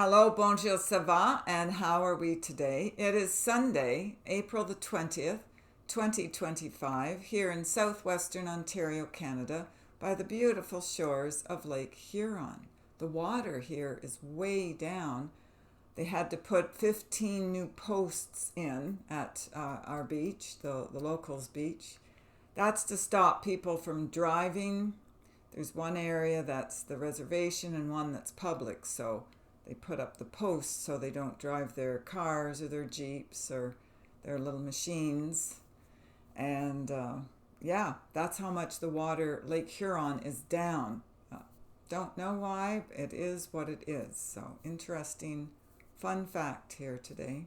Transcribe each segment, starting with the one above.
Hello, bonjour, ça va, and how are we today? It is Sunday, April the 20th, 2025, here in southwestern Ontario, Canada, by the beautiful shores of Lake Huron. The water here is way down. They had to put 15 new posts in at our beach, the locals' beach. That's to stop people from driving. There's one area that's the reservation and one that's public, so they put up the posts so they don't drive their cars or their jeeps or their little machines. And yeah, that's how much the water, Lake Huron, is down. Don't know why, it is what it is. So interesting, fun fact here today.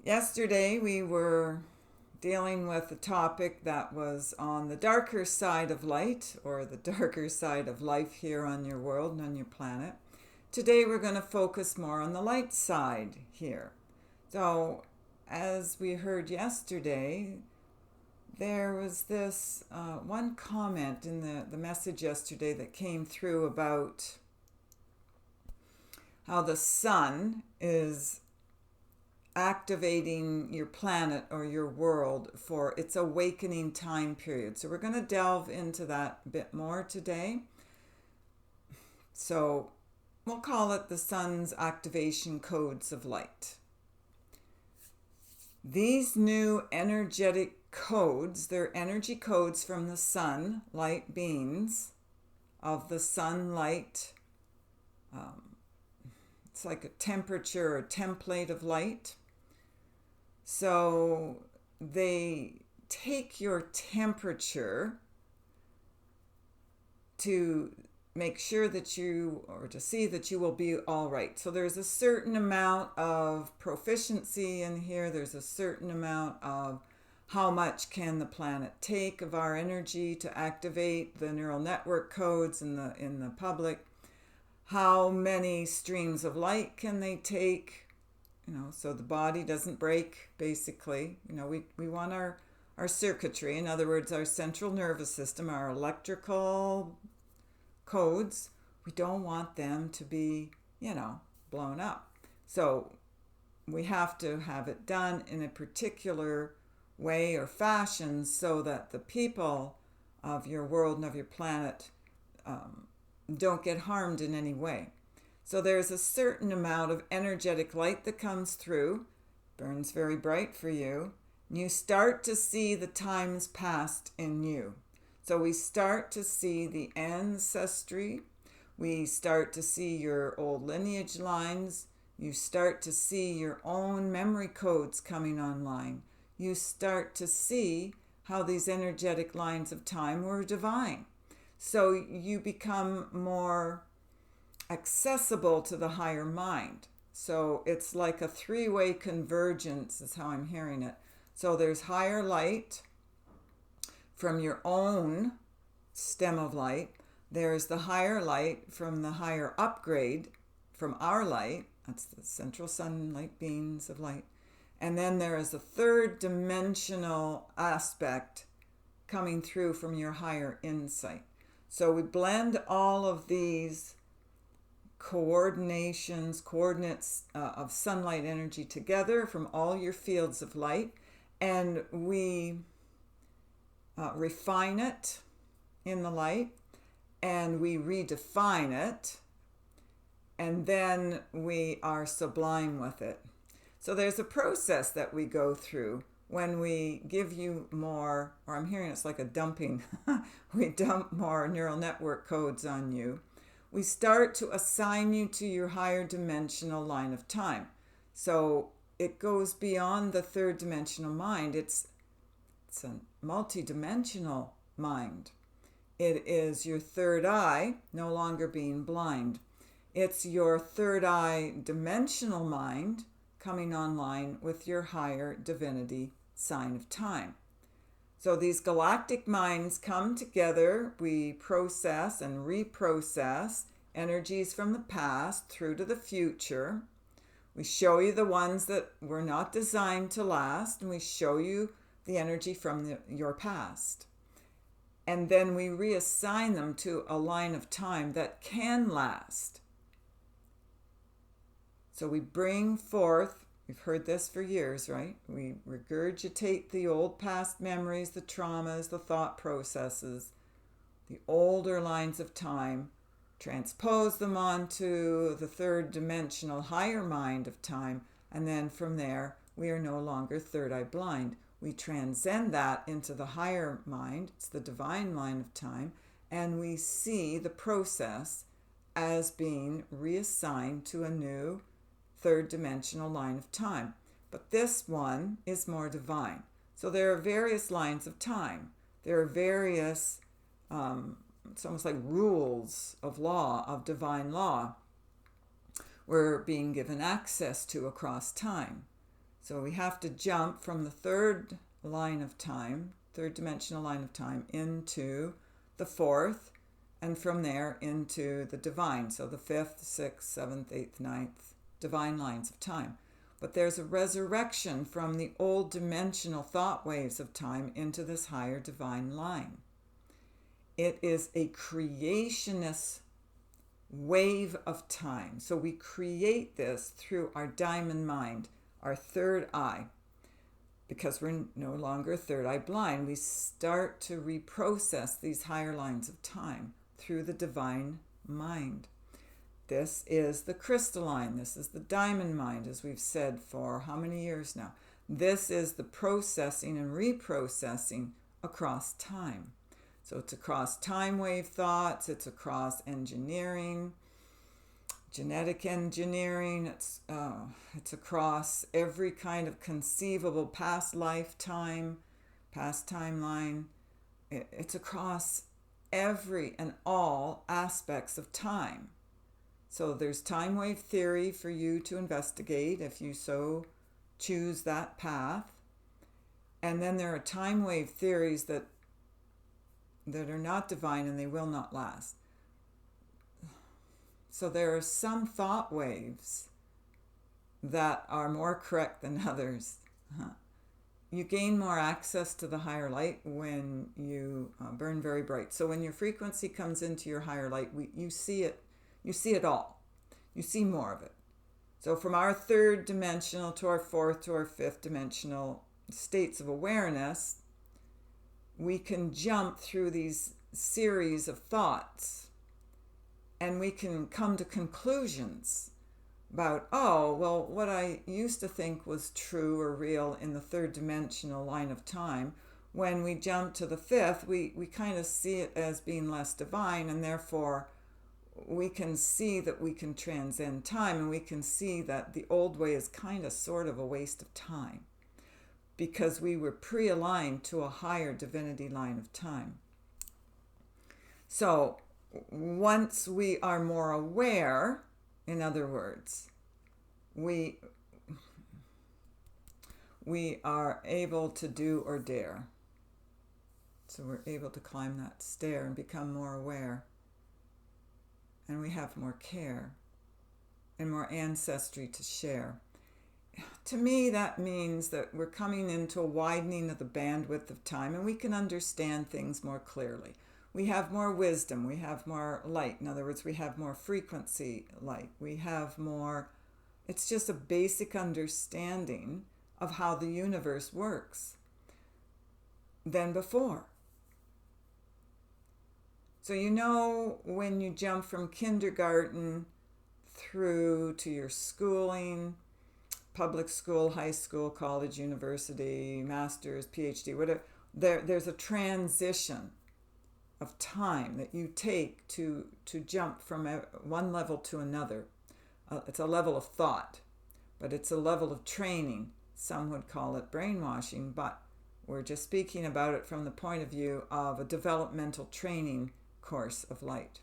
Yesterday we were dealing with a topic that was on the darker side of light, or the darker side of life here on your world and on your planet. Today we're going to focus more on the light side here. So, as we heard yesterday, there was this one comment in the message yesterday that came through about how the sun is activating your planet or your world for its awakening time period. So we're going to delve into that a bit more today. So we'll call it the sun's activation codes of light. These new energetic codes, they're energy codes from the sun, light beings of the sunlight. It's like a temperature or template of light. So they take your temperature to make sure that to see that you will be all right. So there's a certain amount of proficiency in here. There's a certain amount of how much can the planet take of our energy to activate the neural network codes in the public. How many streams of light can they take? So the body doesn't break, basically. We want our circuitry, in other words, our central nervous system, our electrical codes, we don't want them to be, blown up. So we have to have it done in a particular way or fashion so that the people of your world and of your planet don't get harmed in any way. So there's a certain amount of energetic light that comes through, burns very bright for you, and you start to see the times past in you. So we start to see the ancestry, we start to see your old lineage lines, you start to see your own memory codes coming online. You start to see how these energetic lines of time were divine. So you become more accessible to the higher mind. So it's like a three-way convergence is how I'm hearing it. So there's higher light from your own stem of light. There's the higher light from the higher upgrade from our light. That's the central sunlight beams of light. And then there is a third dimensional aspect coming through from your higher insight. So we blend all of these coordinates of sunlight energy together from all your fields of light, and we refine it in the light, and we redefine it, and then we are sublime with it. So there's a process that we go through when we give you more, or I'm hearing it's like a dumping, we dump more neural network codes on you. We start to assign you to your higher dimensional line of time. So it goes beyond the third dimensional mind. It's a multi-dimensional mind. It is your third eye no longer being blind. It's your third eye dimensional mind coming online with your higher divinity sign of time. So these galactic minds come together. We process and reprocess energies from the past through to the future. We show you the ones that were not designed to last, and we show you the energy from your past. And then we reassign them to a line of time that can last. So we bring forth, we've heard this for years, right? We regurgitate the old past memories, the traumas, the thought processes, the older lines of time, transpose them onto the third dimensional higher mind of time, and then from there we are no longer third eye blind. We transcend that into the higher mind, it's the divine line of time, and we see the process as being reassigned to a new third dimensional line of time. But this one is more divine. So there are various lines of time. There are various, it's almost like rules of law, of divine law, we're being given access to across time. So we have to jump from the third line of time, third dimensional line of time, into the fourth, and from there into the divine. So the fifth, sixth, seventh, eighth, ninth, divine lines of time. But there's a resurrection from the old dimensional thought waves of time into this higher divine line. It is a creationist wave of time. So we create this through our diamond mind, our third eye. Because we're no longer third eye blind, we start to reprocess these higher lines of time through the divine mind. This is the crystalline, this is the diamond mind, as we've said for how many years now. This is the processing and reprocessing across time. So it's across time wave thoughts, it's across engineering, genetic engineering, it's across every kind of conceivable past lifetime, past timeline. It's across every and all aspects of time. So there's time wave theory for you to investigate if you so choose that path. And then there are time wave theories that are not divine and they will not last. So there are some thought waves that are more correct than others. You gain more access to the higher light when you burn very bright. So when your frequency comes into your higher light, you see it all. You see more of it. So from our third dimensional to our fourth to our fifth dimensional states of awareness, we can jump through these series of thoughts and we can come to conclusions about, oh, well, what I used to think was true or real in the third dimensional line of time, when we jump to the fifth, we kind of see it as being less divine, and therefore we can see that we can transcend time, and we can see that the old way is kind of sort of a waste of time because we were pre-aligned to a higher divinity line of time. So once we are more aware, in other words, we are able to do or dare. So we're able to climb that stair and become more aware. And we have more care and more ancestry to share. To me, that means that we're coming into a widening of the bandwidth of time and we can understand things more clearly. We have more wisdom, we have more light. In other words, we have more frequency light. We have more, it's just a basic understanding of how the universe works than before. So you know, when you jump from kindergarten through to your schooling, public school, high school, college, university, master's, PhD, whatever, there's a transition of time that you take to jump from one level to another. It's a level of thought, but it's a level of training. Some would call it brainwashing, but we're just speaking about it from the point of view of a developmental training course of light.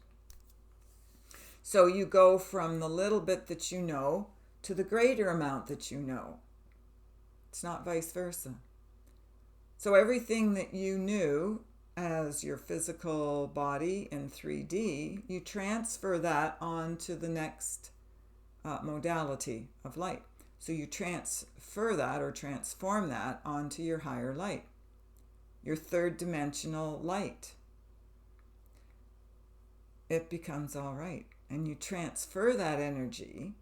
So you go from the little bit that you know to the greater amount that you know. It's not vice versa. So everything that you knew as your physical body in 3D, you transfer that onto the next modality of light. So you transfer that or transform that onto your higher light, your third dimensional light. It becomes all right. And you transfer that energy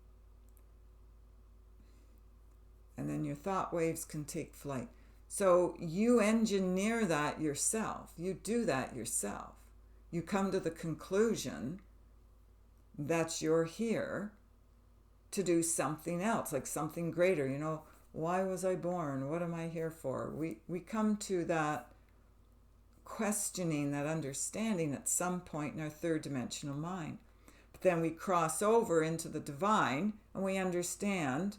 and then your thought waves can take flight. So you engineer that yourself. You do that yourself. You come to the conclusion that you're here to do something else, like something greater. Why was I born? What am I here for? We come to that questioning, that understanding at some point in our third dimensional mind. But then we cross over into the divine and we understand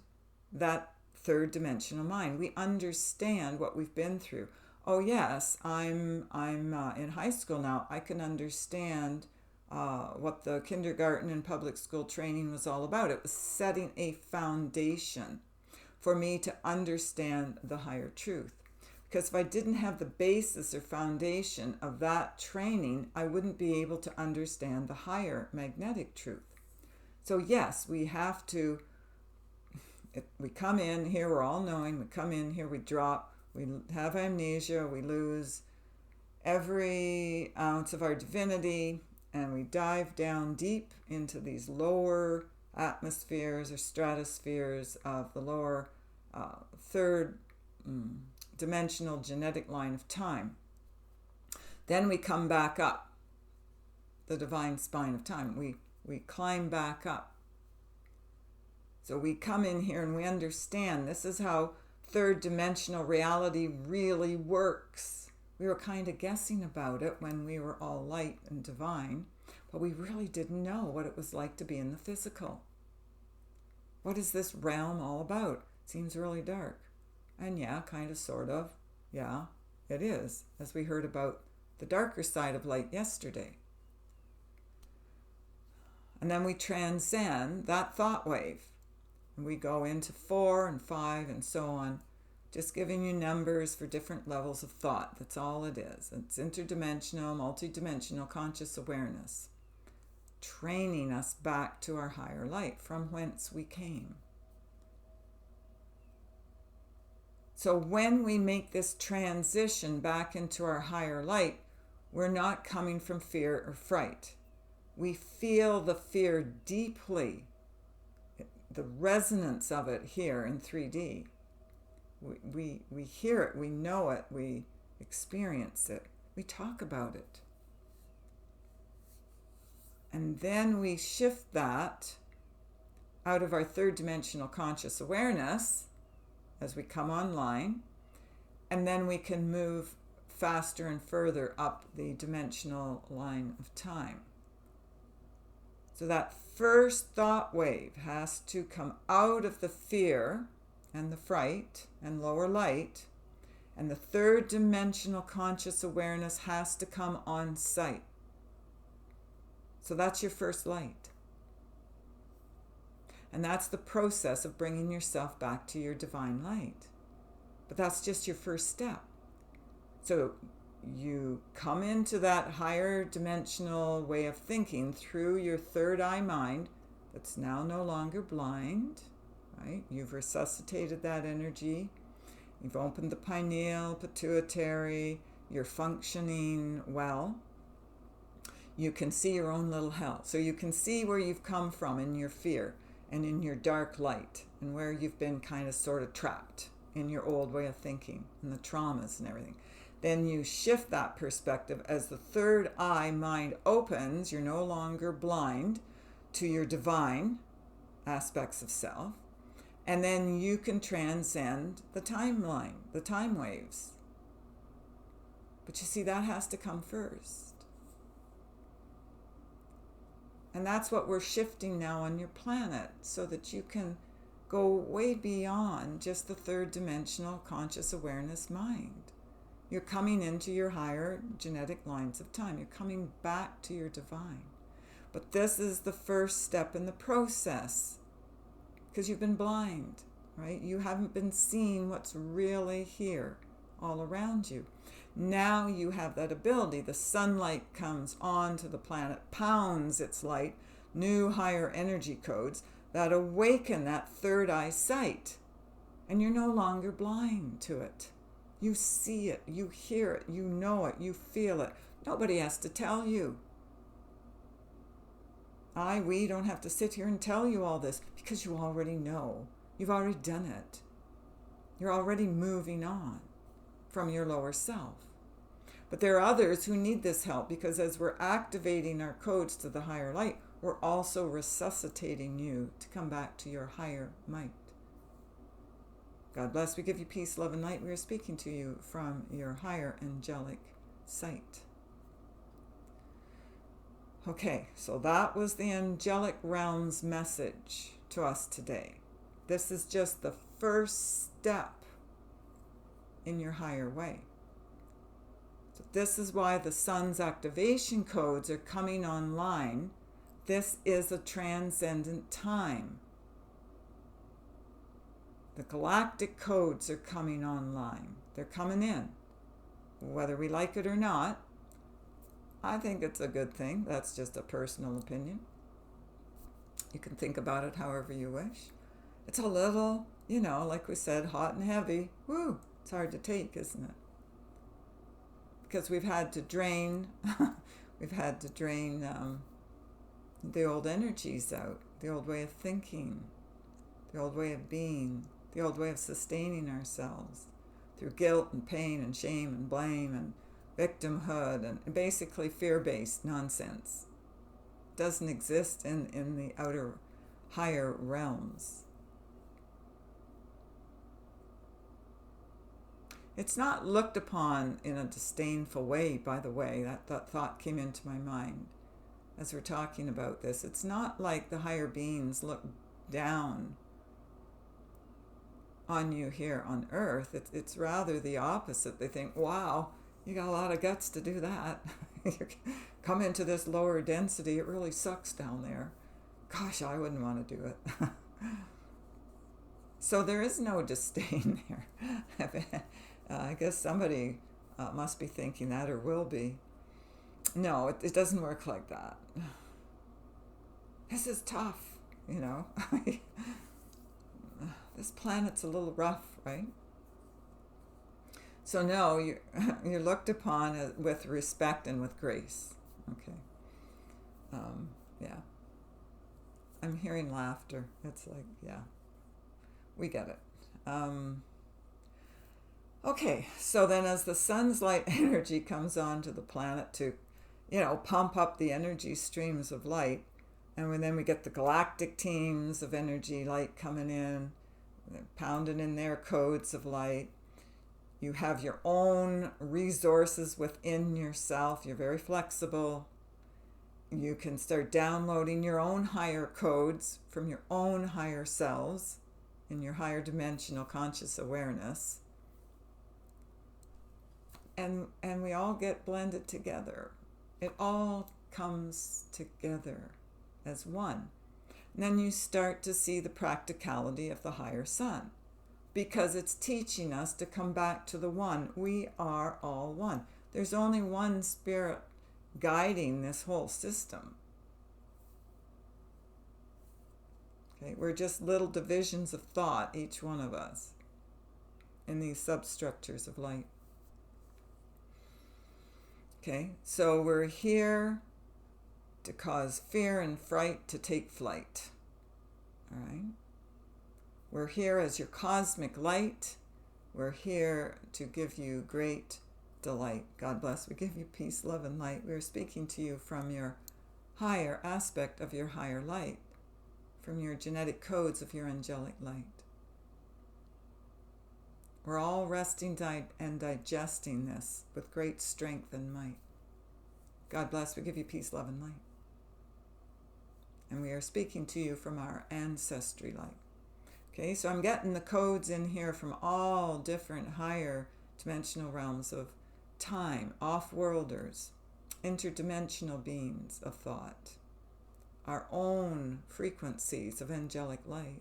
that third dimensional mind. We understand what we've been through. Oh yes, I'm in high school now. I can understand what the kindergarten and public school training was all about. It was setting a foundation for me to understand the higher truth. Because if I didn't have the basis or foundation of that training, I wouldn't be able to understand the higher magnetic truth. So yes, we have to, we come in here, we're all knowing, we come in here, we drop, we have amnesia, we lose every ounce of our divinity, and we dive down deep into these lower atmospheres or stratospheres of the lower third dimensional genetic line of time. Then we come back up the divine spine of time. We climb back up. So we come in here and we understand this is how third dimensional reality really works. We were kind of guessing about it when we were all light and divine, but we really didn't know what it was like to be in the physical. What is this realm all about? It seems really dark. And yeah, kind of, sort of. Yeah, it is, as we heard about the darker side of light yesterday. And then we transcend that thought wave. And we go into 4 and 5 and so on. Just giving you numbers for different levels of thought. That's all it is. It's interdimensional, multidimensional conscious awareness. Training us back to our higher light, from whence we came. So when we make this transition back into our higher light, we're not coming from fear or fright. We feel the fear deeply, the resonance of it here in 3D. We hear it, we know it, we experience it, we talk about it. And then we shift that out of our third dimensional conscious awareness as we come online, and then we can move faster and further up the dimensional line of time. So that first thought wave has to come out of the fear and the fright and lower light, and the third dimensional conscious awareness has to come on site. So that's your first light. And that's the process of bringing yourself back to your divine light. But that's just your first step. So you come into that higher dimensional way of thinking through your third eye mind that's now no longer blind, right? You've resuscitated that energy. You've opened the pineal, pituitary. You're functioning well. You can see your own little hell. So you can see where you've come from in your fear and in your dark light, and where you've been kind of sort of trapped in your old way of thinking and the traumas and everything. Then you shift that perspective as the third eye mind opens. You're no longer blind to your divine aspects of self. And then you can transcend the timeline, the time waves. But you see, that has to come first. And that's what we're shifting now on your planet, so that you can go way beyond just the third dimensional conscious awareness mind. You're coming into your higher genetic lines of time. You're coming back to your divine. But this is the first step in the process, because you've been blind, right? You haven't been seeing what's really here all around you. Now you have that ability. The sunlight comes onto the planet, pounds its light, new higher energy codes that awaken that third eye sight. And you're no longer blind to it. You see it, you hear it, you know it, you feel it. Nobody has to tell you. We don't have to sit here and tell you all this, because you already know. You've already done it. You're already moving on from your lower self. But there are others who need this help, because as we're activating our codes to the higher light, we're also resuscitating you to come back to your higher might. God bless. We give you peace, love, and light. We are speaking to you from your higher angelic sight. Okay, so that was the angelic realm's message to us today. This is just the first step in your higher way. So this is why the sun's activation codes are coming online. This is a transcendent time. The galactic codes are coming online. They're coming in. Whether we like it or not, I think it's a good thing. That's just a personal opinion. You can think about it however you wish. It's a little, like we said, hot and heavy. Woo! It's hard to take, isn't it? Because we've had to drain, the old energies out, the old way of thinking, the old way of being, the old way of sustaining ourselves through guilt and pain and shame and blame and victimhood and basically fear-based nonsense. It doesn't exist in the outer higher realms. It's not looked upon in a disdainful way, by the way. That thought came into my mind as we're talking about this. It's not like the higher beings look down on you here on Earth. It's rather the opposite. They think, wow, you got a lot of guts to do that. Come into this lower density. It really sucks down there. Gosh, I wouldn't want to do it. So there is no disdain there. I guess somebody must be thinking that, or will be. No, it doesn't work like that. This is tough, This planet's a little rough, right? So no, you're looked upon with respect and with grace. Okay. Yeah. I'm hearing laughter. It's like, yeah, we get it. Okay, so then as the sun's light energy comes onto the planet to, pump up the energy streams of light, and then we get the galactic teams of energy light coming in, pounding in their codes of light. You have your own resources within yourself. You're very flexible. You can start downloading your own higher codes from your own higher selves in your higher dimensional conscious awareness. And we all get blended together. It all comes together as one. And then you start to see the practicality of the higher sun, because it's teaching us to come back to the one. We are all one. There's only one spirit guiding this whole system. Okay, we're just little divisions of thought, each one of us, in these substructures of light. Okay, so we're here to cause fear and fright to take flight. All right? We're here as your cosmic light. We're here to give you great delight. God bless. We give you peace, love, and light. We're speaking to you from your higher aspect of your higher light, from your genetic codes of your angelic light. We're all resting and digesting this with great strength and might. God bless. We give you peace, love, and light. And we are speaking to you from our ancestry light. Okay, so I'm getting the codes in here from all different higher dimensional realms of time, off-worlders, interdimensional beings of thought, our own frequencies of angelic light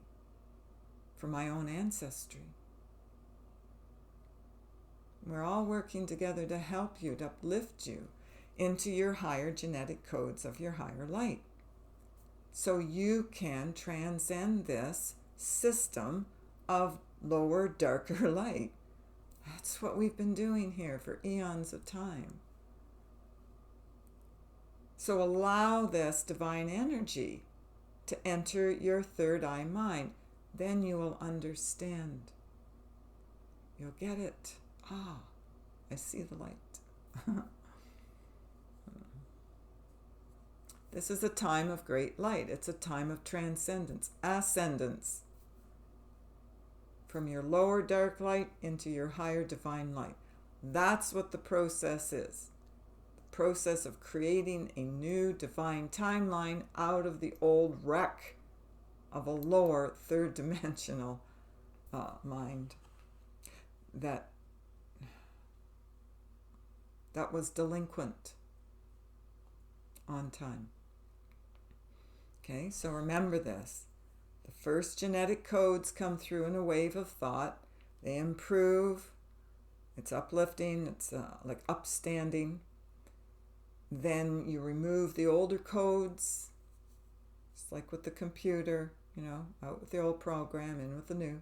from my own ancestry. We're all working together to help you, to uplift you into your higher genetic codes of your higher light, so you can transcend this system of lower, darker light. That's what we've been doing here for eons of time. So allow this divine energy to enter your third eye mind. Then you will understand. You'll get it. Ah, I see the light. This is a time of great light. It's a time of transcendence, ascendance, from your lower dark light into your higher divine light. That's what the process is. The process of creating a new divine timeline out of the old wreck of a lower third dimensional mind that was delinquent on time. Okay, so remember this. The first genetic codes come through in a wave of thought. They improve. It's uplifting. It's like upstanding. Then you remove the older codes. It's like with the computer, out with the old program, in with the new.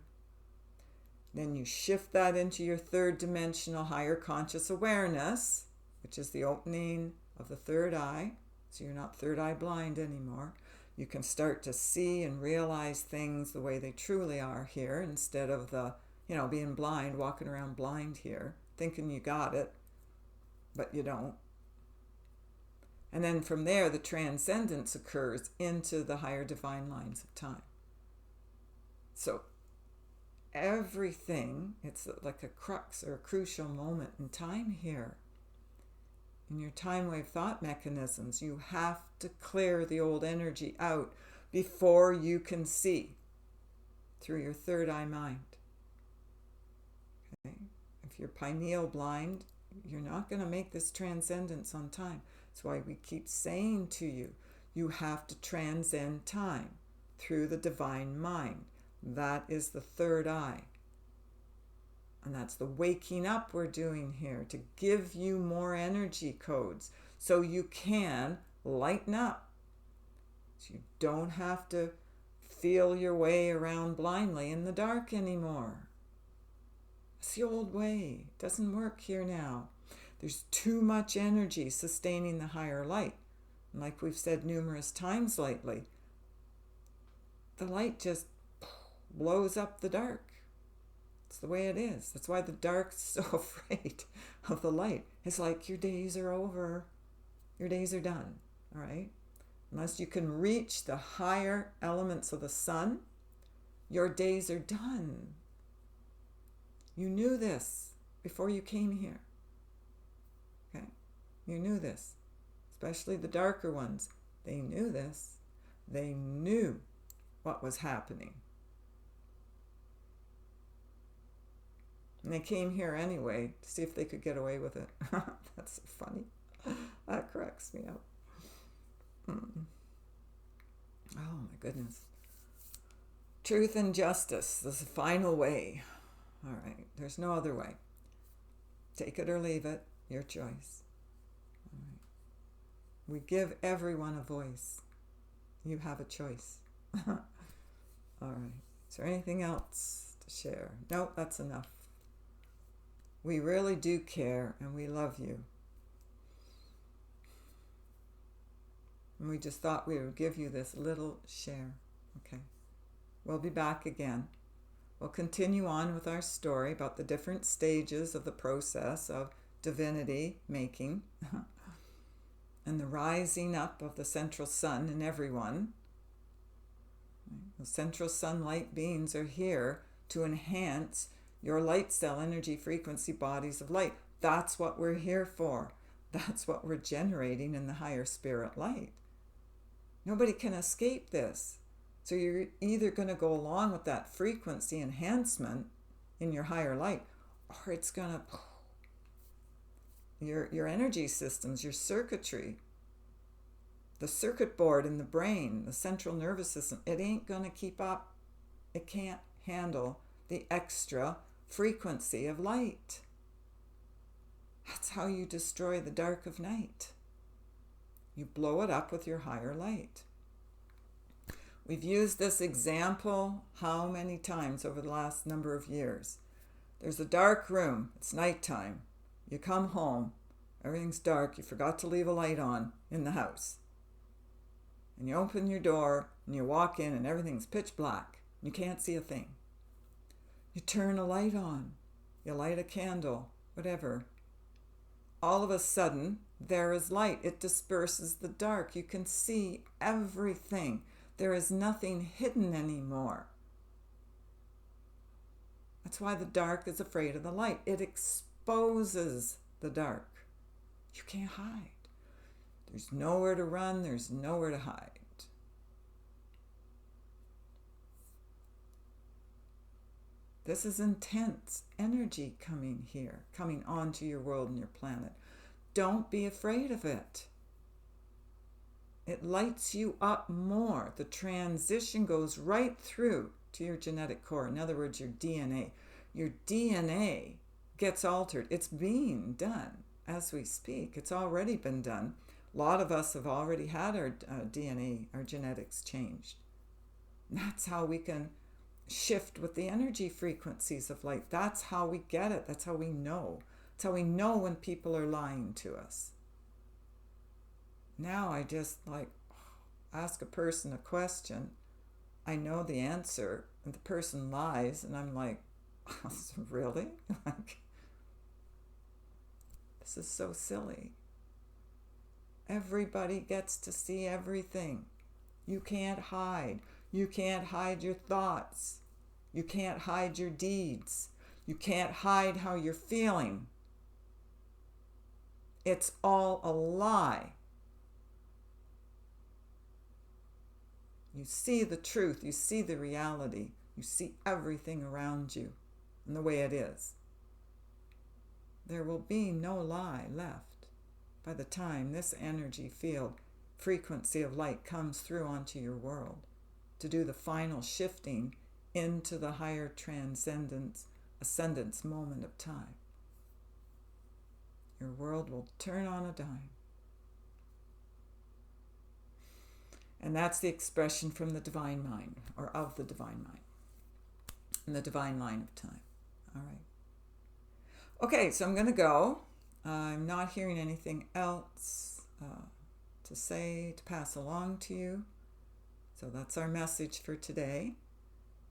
Then you shift that into your third dimensional higher conscious awareness, which is the opening of the third eye. So you're not third eye blind anymore. You can start to see and realize things the way they truly are here, instead of being blind, walking around blind here, thinking you got it, but you don't. And then from there, the transcendence occurs into the higher divine lines of time. So everything, it's like a crux or a crucial moment in time here. In your time wave thought mechanisms, you have to clear the old energy out before you can see through your third eye mind. Okay? If you're pineal blind, you're not going to make this transcendence on time. That's why we keep saying to you, you have to transcend time through the divine mind. That is the third eye. And that's the waking up we're doing here, to give you more energy codes so you can lighten up. So you don't have to feel your way around blindly in the dark anymore. It's the old way. It doesn't work here now. There's too much energy sustaining the higher light. And like we've said numerous times lately, the light just blows up the dark. It's the way it is. That's why the dark's so afraid of the light. It's like your days are over. Your days are done. All right? Unless you can reach the higher elements of the sun, your days are done. You knew this before you came here. Okay? You knew this. Especially the darker ones. They knew this. They knew what was happening. And they came here anyway to see if they could get away with it. That's so funny. That cracks me up. Oh my goodness. Truth and justice is the final way. All right. There's no other way. Take it or leave it. Your choice. All right. We give everyone a voice. You have a choice. All right. Is there anything else to share? Nope, that's enough. We really do care, and we love you. And we just thought we would give you this little share. Okay. We'll be back again. We'll continue on with our story about the different stages of the process of divinity making and the rising up of the central sun in everyone. The central sunlight beings are here to enhance your light cell energy frequency bodies of light. That's what we're here for. That's what we're generating in the higher spirit light. Nobody can escape this. So you're either going to go along with that frequency enhancement in your higher light, or it's going to, your energy systems, your circuitry, the circuit board in the brain, the central nervous system, it ain't going to keep up. It can't handle the extra frequency of light. That's how you destroy the dark of night. You blow it up with your higher light. We've used this example how many times over the last number of years? There's a dark room. It's nighttime. You come home. Everything's dark. You forgot to leave a light on in the house. And you open your door and you walk in and everything's pitch black. You can't see a thing. You turn a light on. you light a candle, whatever. All of a sudden, there is light. It disperses the dark. You can see everything. There is nothing hidden anymore. That's why the dark is afraid of the light. It exposes the dark. You can't hide. There's nowhere to run. There's nowhere to hide. This is intense energy coming here, coming onto your world and your planet. Don't be afraid of it. It lights you up more. The transition goes right through to your genetic core. In other words, your DNA. Your DNA gets altered. It's being done as we speak. It's already been done. A lot of us have already had our DNA, our genetics changed. And that's how we can shift with the energy frequencies of light. That's how we get it. That's how we know. That's how we know when people are lying to us. Now I just ask a person a question. I know the answer and the person lies and I'm like, really? This is so silly. Everybody gets to see everything. You can't hide. You can't hide your thoughts. You can't hide your deeds. You can't hide how you're feeling. It's all a lie. You see the truth. You see the reality. You see everything around you and the way it is. There will be no lie left by the time this energy field, frequency of light comes through onto your world to do the final shifting into the higher transcendence, ascendance moment of time. Your world will turn on a dime. And that's the expression from the divine mind, or of the divine mind, in the divine line of time. All right. Okay, so I'm going to go. I'm not hearing anything else to say, to pass along to you. So that's our message for today.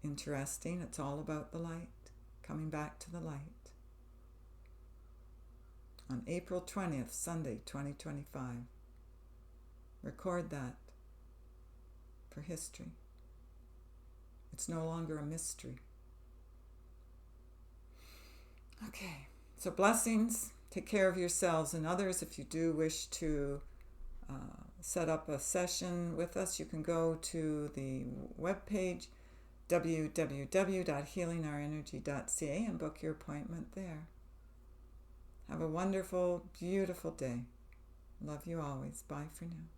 Interesting. It's all about the light, coming back to the light. On April 20th, Sunday, 2025. Record that for history. It's no longer a mystery. Okay, so blessings. Take care of yourselves and others. If you do wish to set up a session with us, you can go to the webpage www.healingourenergy.ca and book your appointment there. Have a wonderful, beautiful day. Love you always. Bye for now.